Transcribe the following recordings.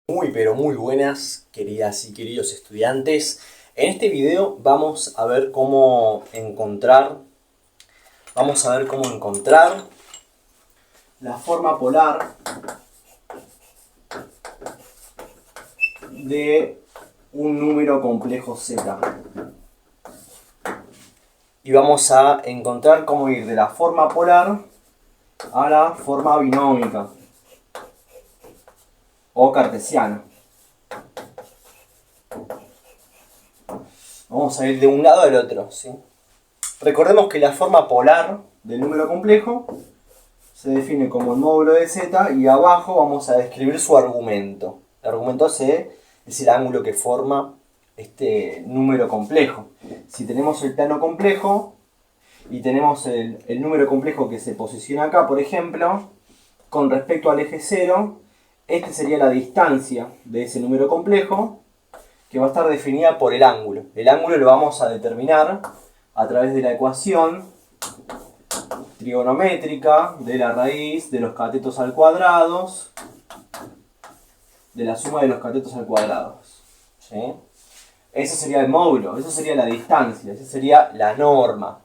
Muy pero muy buenas, queridas y queridos estudiantes. En este video vamos a ver cómo encontrar la forma polar de un número complejo z. Y vamos a encontrar cómo ir de la forma polar a la forma binómica o cartesiana. Vamos a ir de un lado al otro, ¿sí? Recordemos que la forma polar del número complejo se define como el módulo de z y abajo vamos a describir su argumento. El argumento C es el ángulo que forma este número complejo. Si tenemos el plano complejo y tenemos el número complejo que se posiciona acá, por ejemplo, con respecto al eje 0, esta sería la distancia de ese número complejo, que va a estar definida por el ángulo. El ángulo lo vamos a determinar a través de la ecuación trigonométrica de la raíz de los catetos al cuadrado, de la suma de los catetos al cuadrado. ¿Sí? Ese sería el módulo, eso sería la distancia, esa sería la norma.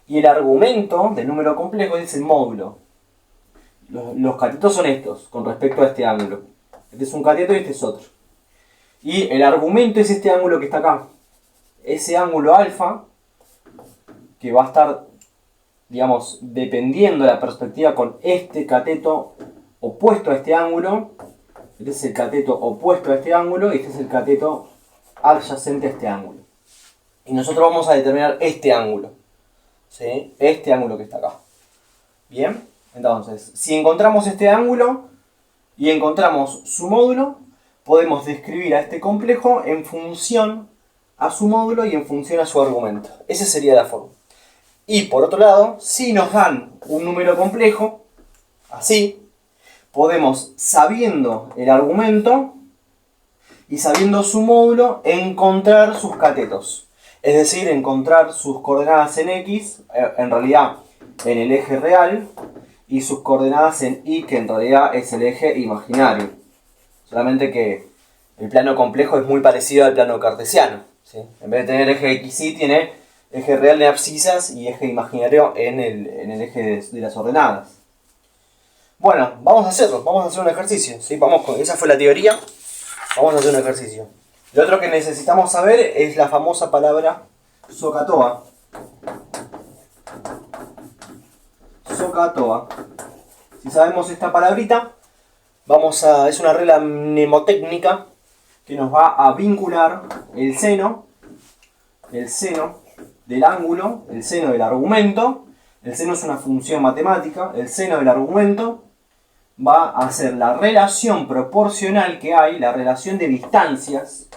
Y el argumento del número complejo es el módulo. Los catetos son estos, con respecto a este ángulo. Este es un cateto y este es otro. Y el argumento es este ángulo que está acá. Ese ángulo alfa, que va a estar, digamos, dependiendo de la perspectiva con este cateto opuesto a este ángulo. Este es el cateto opuesto a este ángulo y este es el cateto adyacente a este ángulo. Y nosotros vamos a determinar este ángulo, ¿sí? Este ángulo que está acá. Bien, entonces, si encontramos este ángulo y encontramos su módulo, podemos describir a este complejo en función a su módulo y en función a su argumento. Esa sería la forma. Y por otro lado, si nos dan un número complejo, así, podemos, sabiendo el argumento y sabiendo su módulo, encontrar sus catetos. Es decir, encontrar sus coordenadas en X, en realidad en el eje real, y sus coordenadas en Y, que en realidad es el eje imaginario. Solamente que el plano complejo es muy parecido al plano cartesiano, ¿sí? En vez de tener eje XY, tiene eje real en abscisas y eje imaginario en el eje de las ordenadas. Bueno, vamos a hacerlo, vamos a hacer un ejercicio, ¿sí? Esa fue la teoría, vamos a hacer un ejercicio. Lo otro que necesitamos saber es la famosa palabra SOHCAHTOA. SOHCAHTOA. Si sabemos esta palabrita, es una regla mnemotécnica que nos va a vincular el seno del ángulo, el seno del argumento. El seno es una función matemática, el seno del argumento va a ser la relación proporcional que hay, la relación de distancias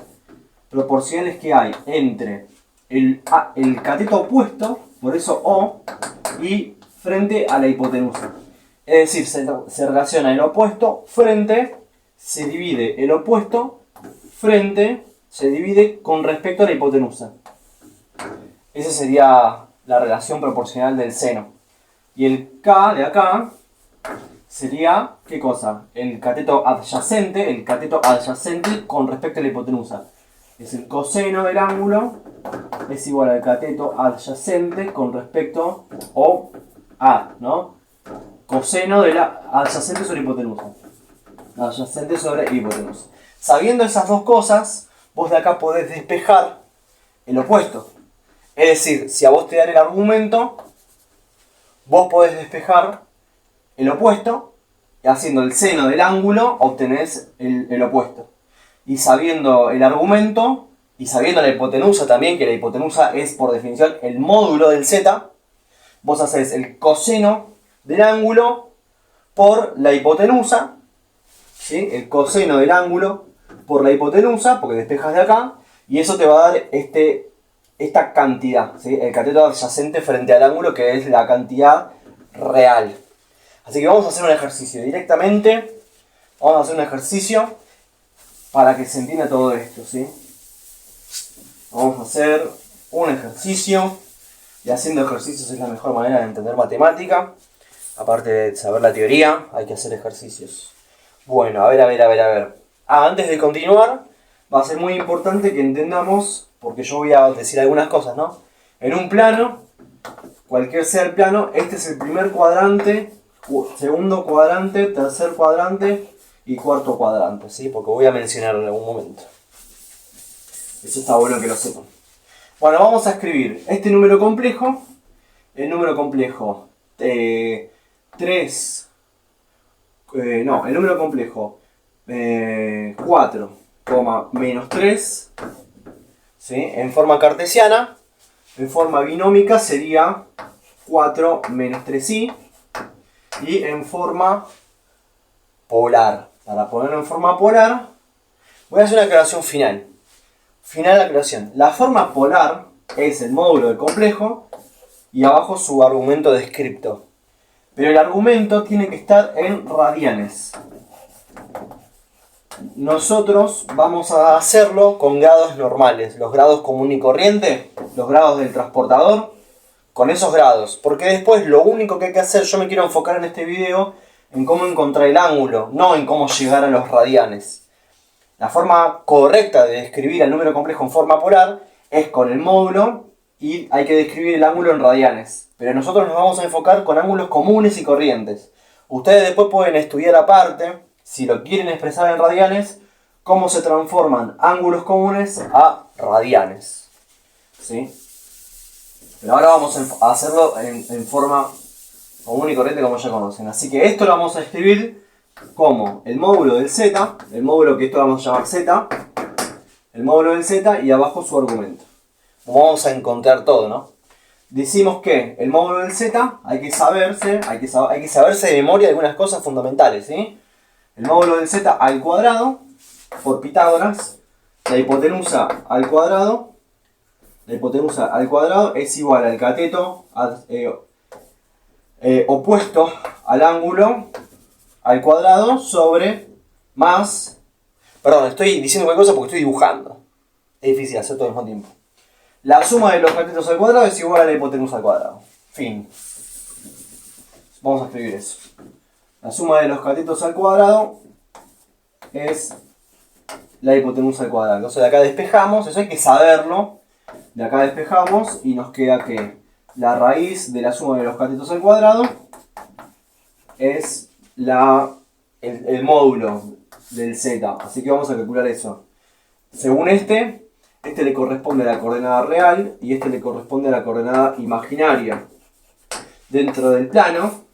proporcionales que hay entre el cateto opuesto, por eso O, y frente a la hipotenusa. Es decir, se relaciona el opuesto frente, se divide el opuesto frente, se divide con respecto a la hipotenusa. Esa sería la relación proporcional del seno. Y el K de acá sería, ¿qué cosa? El cateto adyacente con respecto a la hipotenusa. Es el coseno del ángulo, es igual al cateto adyacente con respecto a, ¿no? Coseno de la adyacente sobre hipotenusa. Adyacente sobre hipotenusa. Sabiendo esas dos cosas, vos de acá podés despejar el opuesto. Es decir, si a vos te dan el argumento, vos podés despejar el opuesto, y haciendo el seno del ángulo obtenés el opuesto. Y sabiendo el argumento, y sabiendo la hipotenusa también, que la hipotenusa es por definición el módulo del z, vos haces el coseno del ángulo por la hipotenusa, ¿sí? El coseno del ángulo por la hipotenusa, porque despejas de acá, y eso te va a dar esta cantidad, ¿sí? El cateto adyacente frente al ángulo, que es la cantidad real. Así que vamos a hacer un ejercicio directamente. Vamos a hacer un ejercicio para que se entienda todo esto, ¿sí? Vamos a hacer un ejercicio. Y haciendo ejercicios es la mejor manera de entender matemática. Aparte de saber la teoría, hay que hacer ejercicios. Bueno, a ver. Antes de continuar, va a ser muy importante que entendamos, porque yo voy a decir algunas cosas, ¿no? En un plano, cualquier sea el plano, este es el primer cuadrante, segundo cuadrante, tercer cuadrante y cuarto cuadrante, ¿sí? Porque voy a mencionarlo en algún momento. Eso está bueno que lo sepan. Bueno, vamos a escribir este número complejo, el número complejo 3, el número complejo 4, menos 3, ¿sí? En forma cartesiana. En forma binómica sería 4 menos 3i. Y en forma polar, para ponerlo en forma polar, voy a hacer una aclaración final. Final de aclaración. La forma polar es el módulo del complejo y abajo su argumento descripto. Pero el argumento tiene que estar en radianes. Nosotros vamos a hacerlo con grados normales, los grados común y corriente, los grados del transportador, con esos grados. Porque después lo único que hay que hacer, yo me quiero enfocar en este video en cómo encontrar el ángulo, no en cómo llegar a los radianes. La forma correcta de describir el número complejo en forma polar es con el módulo y hay que describir el ángulo en radianes. Pero nosotros nos vamos a enfocar con ángulos comunes y corrientes. Ustedes después pueden estudiar aparte, si lo quieren expresar en radianes, cómo se transforman ángulos comunes a radianes. ¿Sí? Pero ahora vamos a hacerlo en forma común y corriente como ya conocen. Así que esto lo vamos a escribir como el módulo del z, el módulo que esto vamos a llamar z, el módulo del z y abajo su argumento. Vamos a encontrar todo, ¿no? Decimos que el módulo del z hay que saberse de memoria algunas cosas fundamentales, ¿sí? El módulo del z al cuadrado, por Pitágoras, la hipotenusa al cuadrado es igual al cateto opuesto al ángulo al cuadrado sobre más... Perdón, estoy diciendo cualquier cosa porque estoy dibujando. Es difícil hacer todo al mismo tiempo. La suma de los catetos al cuadrado es igual a la hipotenusa al cuadrado. Fin. Vamos a escribir eso. La suma de los catetos al cuadrado es la hipotenusa al cuadrado. Entonces de acá despejamos, eso hay que saberlo. De acá despejamos y nos queda que la raíz de la suma de los catetos al cuadrado es el módulo del z. Así que vamos a calcular eso. Según este le corresponde a la coordenada real y este le corresponde a la coordenada imaginaria. Dentro del plano,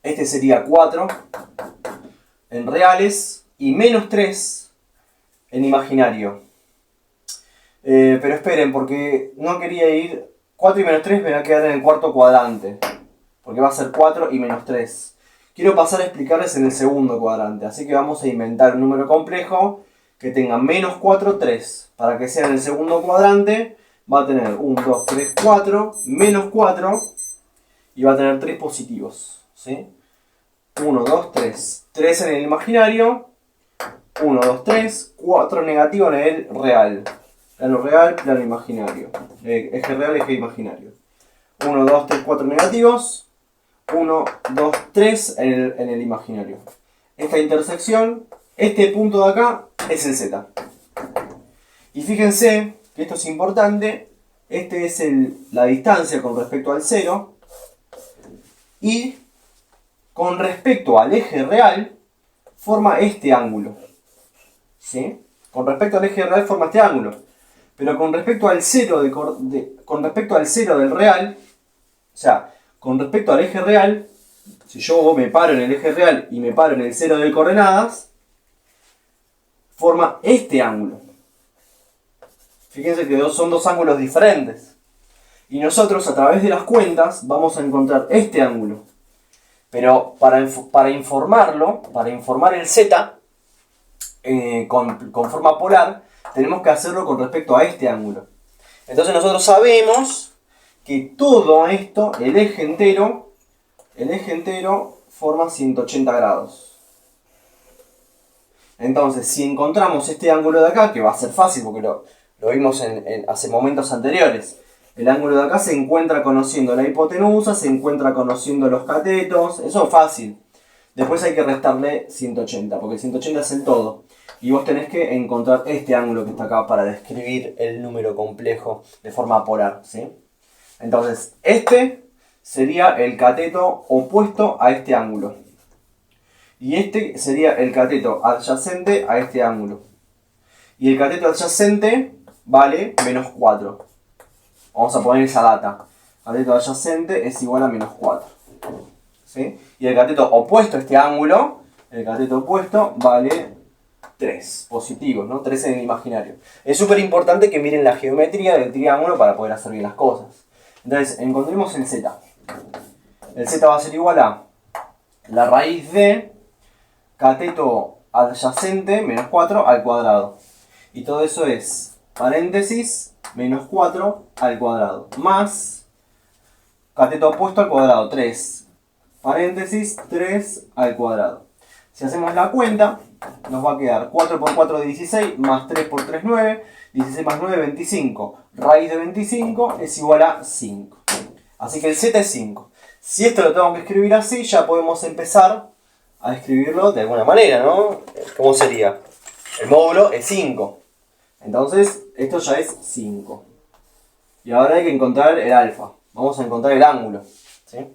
este sería 4 en reales y menos 3 en imaginario. Pero esperen, porque no quería ir... 4 y menos 3 me va a quedar en el cuarto cuadrante. Porque va a ser 4 y menos 3. Quiero pasar a explicarles en el segundo cuadrante. Así que vamos a inventar un número complejo que tenga menos 4, 3. Para que sea en el segundo cuadrante, va a tener 1, 2, 3, 4, menos 4. Y va a tener 3 positivos. ¿Sí? 1, 2, 3. 3 en el imaginario. 1, 2, 3. 4 negativo en el real. Plano real, plano imaginario. Eje real, eje imaginario. 1, 2, 3, 4 negativos. 1, 2, 3 en el imaginario. Esta intersección, este punto de acá, es el z. Y fíjense que esto es importante. Este es la distancia con respecto al 0. Y con respecto al eje real, forma este ángulo. ¿Sí? Con respecto al eje real forma este ángulo. Pero con respecto al 0 del real, o sea, con respecto al eje real, si yo me paro en el eje real y me paro en el 0 de coordenadas, forma este ángulo. Fíjense que son dos ángulos diferentes. Y nosotros a través de las cuentas vamos a encontrar este ángulo. Pero para informar el z con forma polar, tenemos que hacerlo con respecto a este ángulo. Entonces nosotros sabemos que todo esto, el eje entero forma 180 grados. Entonces, si encontramos este ángulo de acá, que va a ser fácil porque lo vimos hace momentos anteriores, el ángulo de acá se encuentra conociendo la hipotenusa, se encuentra conociendo los catetos, eso es fácil. Después hay que restarle 180, porque 180 es el todo. Y vos tenés que encontrar este ángulo que está acá para describir el número complejo de forma polar, ¿sí? Entonces, este sería el cateto opuesto a este ángulo. Y este sería el cateto adyacente a este ángulo. Y el cateto adyacente vale menos 4. Vamos a poner esa data. Cateto adyacente es igual a menos 4. ¿Sí? Y el cateto opuesto a este ángulo, el cateto opuesto vale 3 positivos, ¿no? 3 en el imaginario. Es súper importante que miren la geometría del triángulo para poder hacer bien las cosas. Entonces, encontremos el z. El z va a ser igual a la raíz de cateto adyacente menos 4 al cuadrado. Y todo eso es paréntesis menos 4 al cuadrado. Más cateto opuesto al cuadrado, 3. Paréntesis 3 al cuadrado. Si hacemos la cuenta, nos va a quedar 4 por 4 16, más 3 por 3 9, 16 más 9 25. Raíz de 25 es igual a 5. Así que el z es 5. Si esto lo tengo que escribir así, ya podemos empezar a escribirlo de alguna manera, ¿no? ¿Cómo sería? El módulo es 5. Entonces, esto ya es 5. Y ahora hay que encontrar el alfa. Vamos a encontrar el ángulo, ¿sí?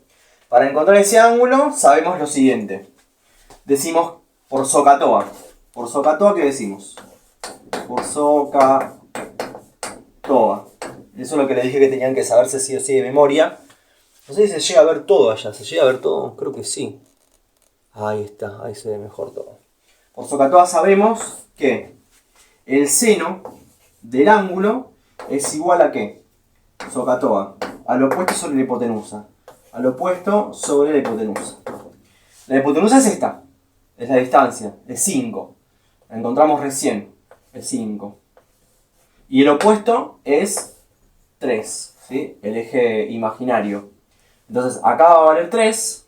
Para encontrar ese ángulo, sabemos lo siguiente. Decimos por SOHCAHTOA. ¿Por SOHCAHTOA qué decimos? Por SOHCAHTOA. Eso es lo que les dije que tenían que saberse sí o sí de memoria. No sé si se llega a ver todo allá. ¿Se llega a ver todo? Creo que sí. Ahí está, ahí se ve mejor todo. Por SOHCAHTOA sabemos que el seno del ángulo es igual a ¿qué? SOHCAHTOA. Al opuesto sobre la hipotenusa. Al opuesto sobre la hipotenusa. La hipotenusa es esta. Es la distancia. Es 5. La encontramos recién. Es 5. Y el opuesto es 3. ¿Sí? El eje imaginario. Entonces acá va a valer 3.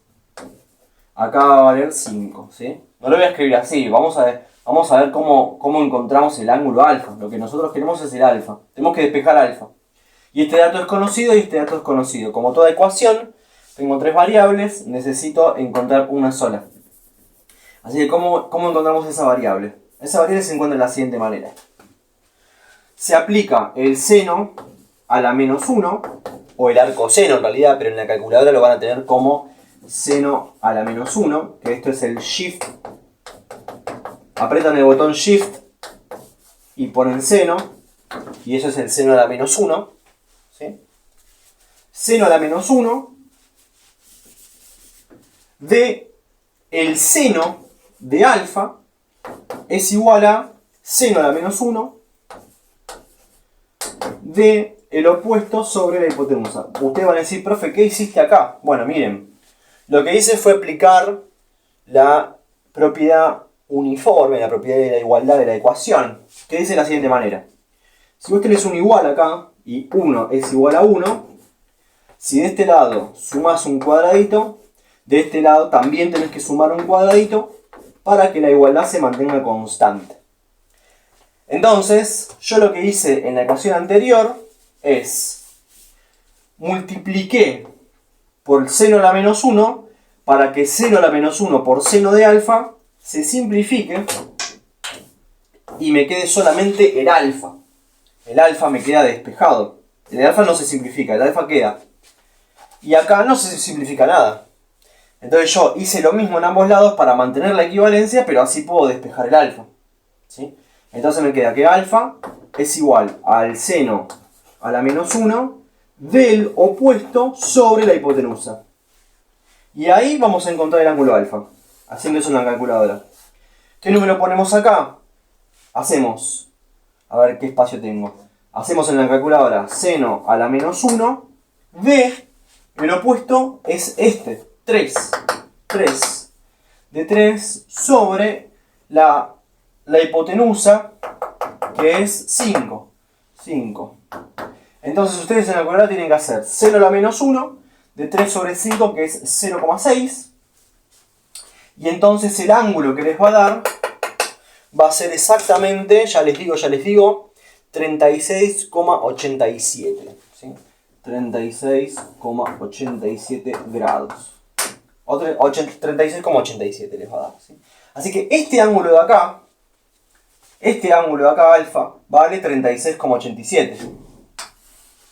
Acá va a valer 5. ¿Sí? No lo voy a escribir así. Vamos a ver cómo encontramos el ángulo alfa. Lo que nosotros queremos es el alfa. Tenemos que despejar alfa. Y este dato es conocido y este dato es conocido. Como toda ecuación, tengo 3 variables. Necesito encontrar una sola. Así que, ¿cómo encontramos esa variable? Esa variable se encuentra de la siguiente manera. Se aplica el seno a la menos 1, o el arcoseno en realidad, pero en la calculadora lo van a tener como seno a la menos 1, que esto es el shift. Apretan el botón shift y ponen seno, y eso es el seno a la menos 1. ¿Sí? Seno a la menos 1 de el seno de alfa es igual a seno a la menos 1 de el opuesto sobre la hipotenusa. Ustedes van a decir, profe, ¿qué hiciste acá? Bueno, miren, lo que hice fue aplicar la propiedad uniforme, la propiedad de la igualdad de la ecuación, que dice de la siguiente manera. Si vos tenés un igual acá, y 1 es igual a 1, si de este lado sumás un cuadradito, de este lado también tenés que sumar un cuadradito para que la igualdad se mantenga constante. Entonces, yo lo que hice en la ecuación anterior es multipliqué por seno a la menos 1 para que seno a la menos 1 por seno de alfa se simplifique y me quede solamente el alfa. El alfa me queda despejado. El alfa no se simplifica, el alfa queda. Y acá no se simplifica nada. Entonces yo hice lo mismo en ambos lados para mantener la equivalencia, pero así puedo despejar el alfa. ¿Sí? Entonces me queda que alfa es igual al seno a la menos 1 del opuesto sobre la hipotenusa. Y ahí vamos a encontrar el ángulo alfa, haciendo eso en la calculadora. ¿Qué número ponemos acá? Hacemos, a ver qué espacio tengo. Hacemos en la calculadora seno a la menos 1 de, el opuesto es este, 3. 3. De 3 sobre la hipotenusa, que es 5. 5. Entonces ustedes en la calculadora tienen que hacer seno a la menos 1 de 3 sobre 5, que es 0,6. Y entonces el ángulo que les va a dar va a ser exactamente, ya les digo, 36,87. ¿Sí? 36,87 grados. O 36,87 les va a dar, ¿sí? Así que este ángulo de acá, alfa, vale 36,87.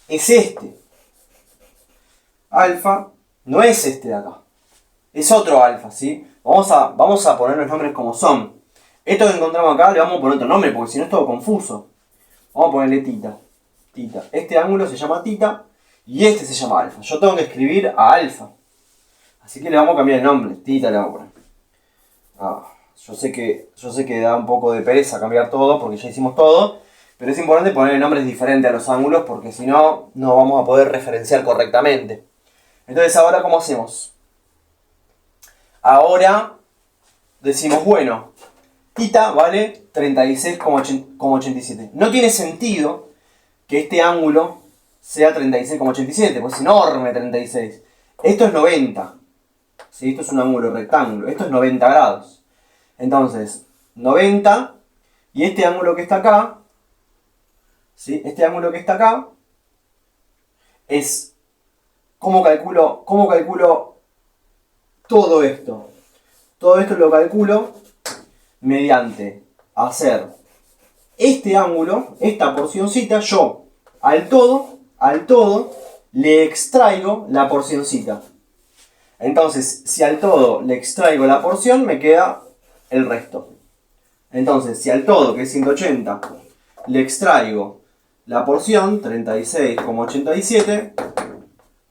Es este. Alfa no es este de acá. Es otro alfa, ¿sí? Vamos a poner los nombres como son. Esto que encontramos acá le vamos a poner otro nombre, porque si no es todo confuso. Vamos a ponerle tita. Este ángulo se llama tita y este se llama alfa. Yo tengo que escribir a alfa. Así que le vamos a cambiar el nombre. Tita le vamos a poner. Yo sé que da un poco de pereza cambiar todo, porque ya hicimos todo. Pero es importante ponerle nombres diferentes a los ángulos, porque si no, no vamos a poder referenciar correctamente. Entonces, ahora, ¿cómo hacemos? Ahora decimos, bueno, tita vale 36,87. No tiene sentido que este ángulo sea 36,87, pues es enorme 36. Esto es 90. ¿Sí? Esto es un ángulo rectángulo. Esto es 90 grados. Entonces, 90 y este ángulo que está acá, ¿sí? Este ángulo que está acá es... ¿Cómo calculo todo esto? Todo esto lo calculo mediante hacer este ángulo, esta porcioncita, yo al todo le extraigo la porcioncita. Entonces, si al todo le extraigo la porción, me queda el resto. Entonces, si al todo, que es 180, le extraigo la porción, 36,87,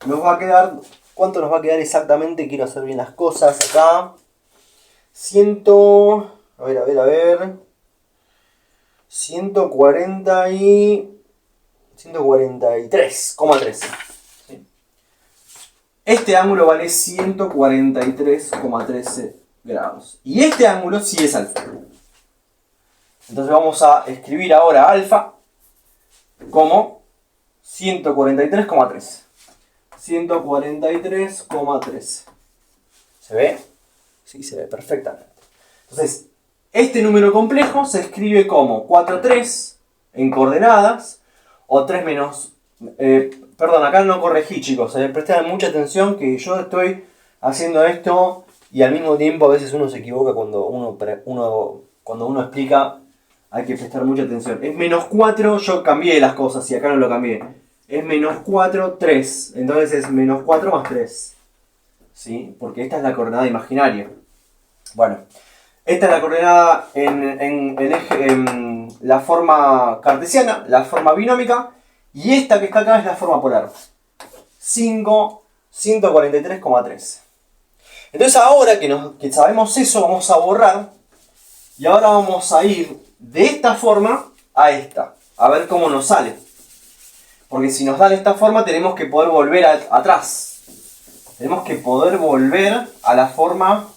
nos va a quedar... ¿Cuánto nos va a quedar exactamente? Quiero hacer bien las cosas acá. 143,13. ¿Sí? Este ángulo vale 143,13 grados. Y este ángulo sí es alfa. Entonces vamos a escribir ahora alfa como 143,13. 143,13. ¿Se ve? Sí, se ve perfectamente. Entonces, este número complejo se escribe como 4,3 en coordenadas o 3 menos... perdón, acá no corregí, chicos. Presten mucha atención que yo estoy haciendo esto y al mismo tiempo a veces uno se equivoca cuando uno explica. Hay que prestar mucha atención. Es menos 4, yo cambié las cosas y acá no lo cambié. Es menos 4, 3. Entonces es menos 4 más 3. ¿Sí? Porque esta es la coordenada imaginaria. Bueno, esta es la coordenada en la forma cartesiana, la forma binómica. Y esta que está acá es la forma polar. 143,3. Entonces ahora que sabemos eso, vamos a borrar. Y ahora vamos a ir de esta forma a esta. A ver cómo nos sale. Porque si nos da de esta forma tenemos que poder volver atrás. Tenemos que poder volver a la forma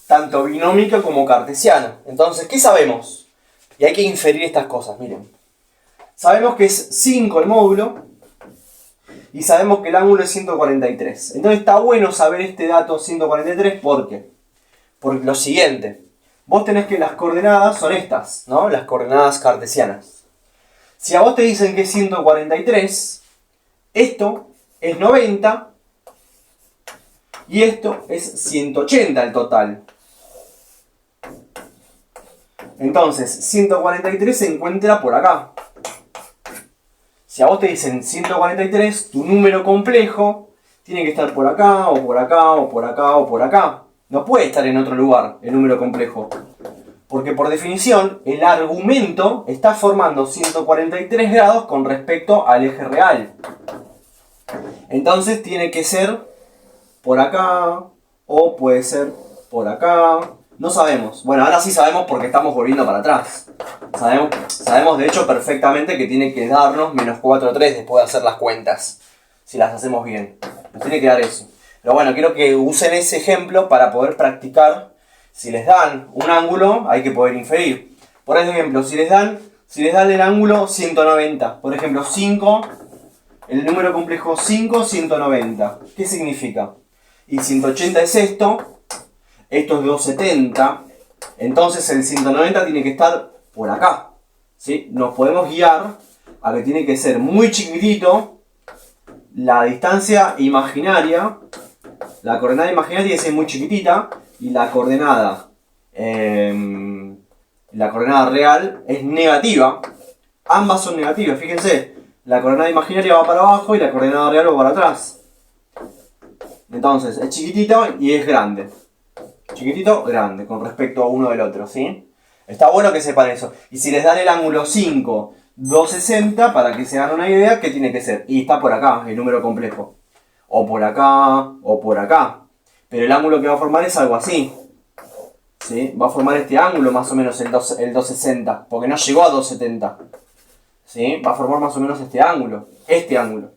tanto binómica como cartesiana. Entonces, ¿qué sabemos? Y hay que inferir estas cosas, miren. Sabemos que es 5 el módulo y sabemos que el ángulo es 143. Entonces está bueno saber este dato 143, ¿por qué? Por lo siguiente. Vos tenés que las coordenadas son estas, ¿no? Las coordenadas cartesianas. Si a vos te dicen que es 143, esto es 90 y esto es 180 el total. Entonces, 143 se encuentra por acá. Si a vos te dicen 143, tu número complejo tiene que estar por acá, o por acá, o por acá, o por acá. No puede estar en otro lugar el número complejo. Porque por definición, el argumento está formando 143 grados con respecto al eje real. Entonces tiene que ser por acá, o puede ser por acá. No sabemos. Bueno, ahora sí sabemos porque estamos volviendo para atrás. Sabemos de hecho perfectamente que tiene que darnos menos 4,3 después de hacer las cuentas. Si las hacemos bien. Nos tiene que dar eso. Pero bueno, quiero que usen ese ejemplo para poder practicar. Si les dan un ángulo, hay que poder inferir. Por ejemplo, si les dan el ángulo 190. Por ejemplo, 5, el número complejo 5, 190. ¿Qué significa? Y 180 es esto. Esto es 270. Entonces el 190 tiene que estar por acá. ¿Sí? Nos podemos guiar a que tiene que ser muy chiquitito la distancia imaginaria, la coordenada imaginaria tiene que ser muy chiquitita y la coordenada real es negativa. Ambas son negativas, fíjense. La coordenada imaginaria va para abajo y la coordenada real va para atrás. Entonces, es chiquitito y es grande. Chiquitito, grande, con respecto a uno del otro, ¿sí? Está bueno que sepan eso. Y si les dan el ángulo 5, 260, para que se hagan una idea, ¿qué tiene que ser? Y está por acá, el número complejo. O por acá, o por acá. Pero el ángulo que va a formar es algo así. ¿Sí? Va a formar este ángulo más o menos el 260, porque no llegó a 270. ¿Sí? Va a formar más o menos este ángulo. Este ángulo.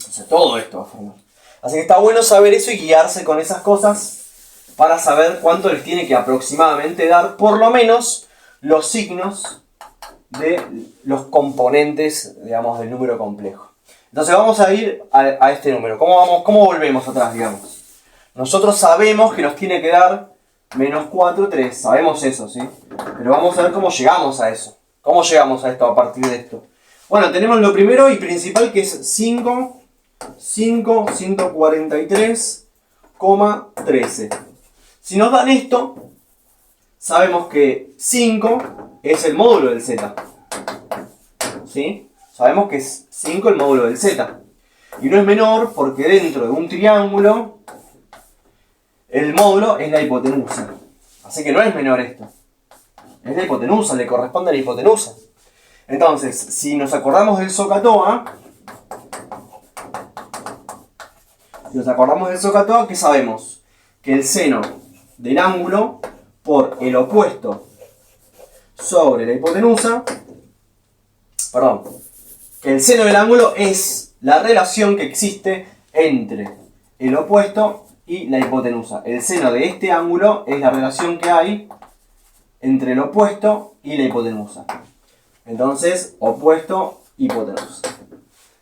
O sea, todo esto va a formar. Así que está bueno saber eso y guiarse con esas cosas para saber cuánto les tiene que aproximadamente dar, por lo menos, los signos de los componentes, digamos, del número complejo. Entonces vamos a ir a este número. ¿Cómo volvemos atrás, digamos? Nosotros sabemos que nos tiene que dar menos 4, 3. Sabemos eso, ¿sí? Pero vamos a ver cómo llegamos a eso. ¿Cómo llegamos a esto a partir de esto? Bueno, tenemos lo primero y principal, que es 143,13. Si nos dan esto, sabemos que 5 es el módulo del z. ¿Sí? Sabemos que es 5 el módulo del z. Y no es menor porque dentro de un triángulo, el módulo es la hipotenusa. Así que no es menor esto. Es la hipotenusa, le corresponde a la hipotenusa. Entonces, si nos acordamos del SOHCAHTOA, ¿qué sabemos? Que el seno del ángulo por el opuesto sobre la hipotenusa, que el seno del ángulo es la relación que existe entre el opuesto y la hipotenusa. El seno de este ángulo es la relación que hay entre el opuesto y la hipotenusa. Entonces, opuesto, hipotenusa.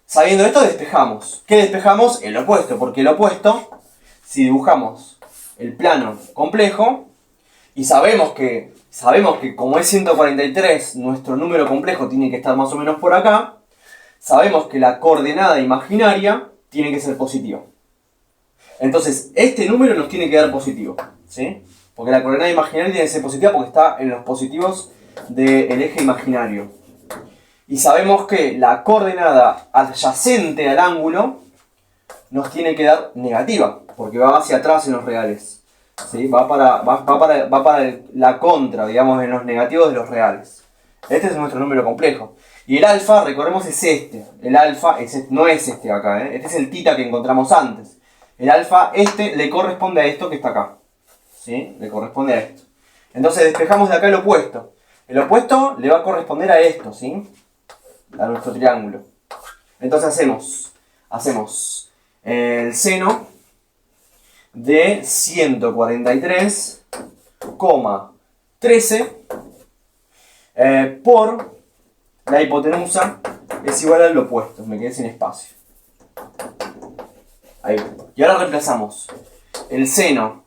Sabiendo esto, despejamos. ¿Qué despejamos? El opuesto, porque el opuesto, si dibujamos el plano complejo, y sabemos que como es 143, nuestro número complejo tiene que estar más o menos por acá, sabemos que la coordenada imaginaria tiene que ser positiva. Entonces, este número nos tiene que dar positivo, ¿sí? Porque la coordenada imaginaria tiene que ser positiva porque está en los positivos del eje imaginario. Y sabemos que la coordenada adyacente al ángulo nos tiene que dar negativa, porque va hacia atrás en los reales. ¿Sí? Va para la contra, digamos, en los negativos de los reales. Este es nuestro número complejo. Y el alfa, recordemos, es este. El alfa no es este acá, ¿eh? Este es el tita que encontramos antes. El alfa, le corresponde a esto que está acá. ¿Sí? Le corresponde a esto. Entonces despejamos de acá el opuesto. El opuesto le va a corresponder a esto, ¿sí? A nuestro triángulo. Entonces hacemos el seno de 143,13 por la hipotenusa es igual al opuesto. Me quedé sin espacio. Ahí. Y ahora reemplazamos el seno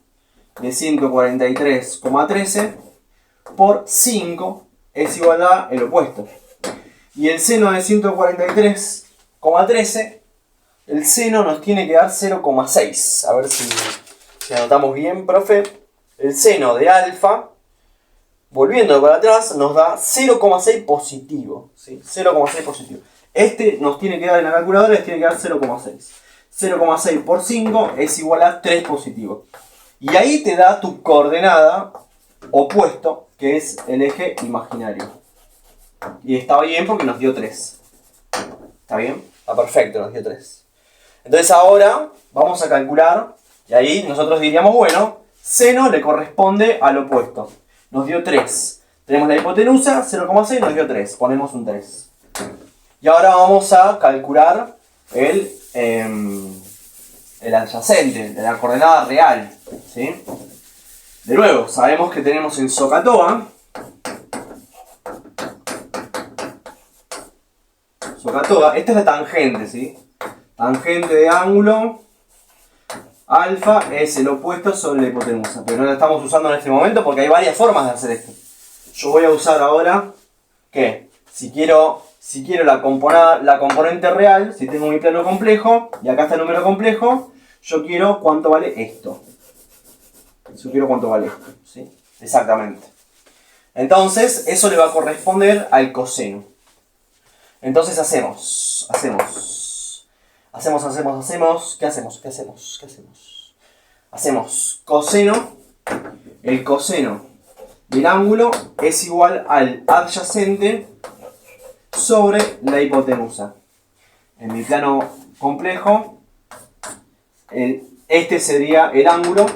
de 143,13 por 5 es igual a el opuesto. Y el seno de 143,13, el seno nos tiene que dar 0,6. A ver si anotamos bien, profe. El seno de alfa, volviendo para atrás, nos da 0,6 positivo. ¿Sí? 0,6 positivo. Este nos tiene que dar en la calculadora, les tiene que dar 0,6. 0,6 por 5 es igual a 3 positivo. Y ahí te da tu coordenada opuesto, que es el eje imaginario. Y está bien porque nos dio 3. ¿Está bien? Está perfecto, nos dio 3. Entonces ahora vamos a calcular, y ahí nosotros diríamos, bueno, seno le corresponde al opuesto. Nos dio 3. Tenemos la hipotenusa, 0,6, nos dio 3. Ponemos un 3. Y ahora vamos a calcular el adyacente, de la coordenada real. ¿Sí? De nuevo, sabemos que tenemos en SOHCAHTOA, esta es la tangente, ¿sí? Tangente de ángulo alfa es el opuesto sobre la hipotenusa, pero no la estamos usando en este momento porque hay varias formas de hacer esto. Yo voy a usar ahora que si quiero Si quiero la componente real, si tengo mi plano complejo, y acá está el número complejo, yo quiero cuánto vale esto. Yo quiero cuánto vale esto, ¿sí? Exactamente. Entonces, eso le va a corresponder al coseno. Entonces hacemos. ¿Qué hacemos? Hacemos coseno. El coseno del ángulo es igual al adyacente sobre la hipotenusa. En mi plano complejo, este sería el ángulo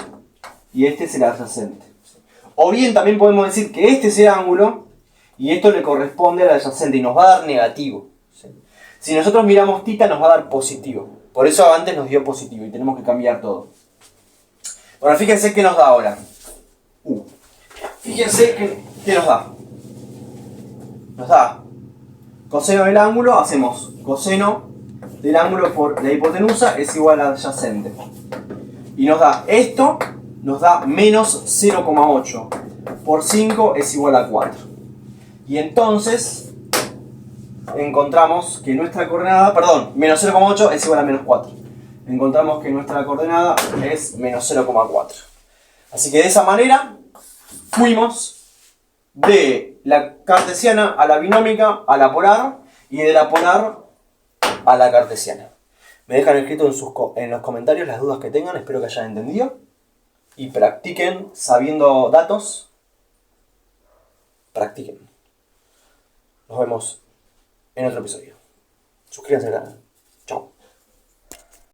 y este es el adyacente. O bien también podemos decir que este es el ángulo y esto le corresponde al adyacente y nos va a dar negativo. Si nosotros miramos θ nos va a dar positivo. Por eso antes nos dio positivo y tenemos que cambiar todo. Bueno, fíjense qué nos da ahora. Fíjense qué nos da. Nos da coseno del ángulo, hacemos coseno del ángulo por la hipotenusa es igual al adyacente. Y nos da esto, nos da menos 0,8 por 5 es igual a 4. Y entonces encontramos que nuestra coordenada, menos 0,8 es igual a menos 4. Encontramos que nuestra coordenada es menos 0,4. Así que de esa manera fuimos de la cartesiana a la binómica a la polar y de la polar a la cartesiana. Me dejan escrito en los comentarios las dudas que tengan, espero que hayan entendido. Y practiquen sabiendo datos. Practiquen. Nos vemos en otro episodio. Suscríbanse al canal.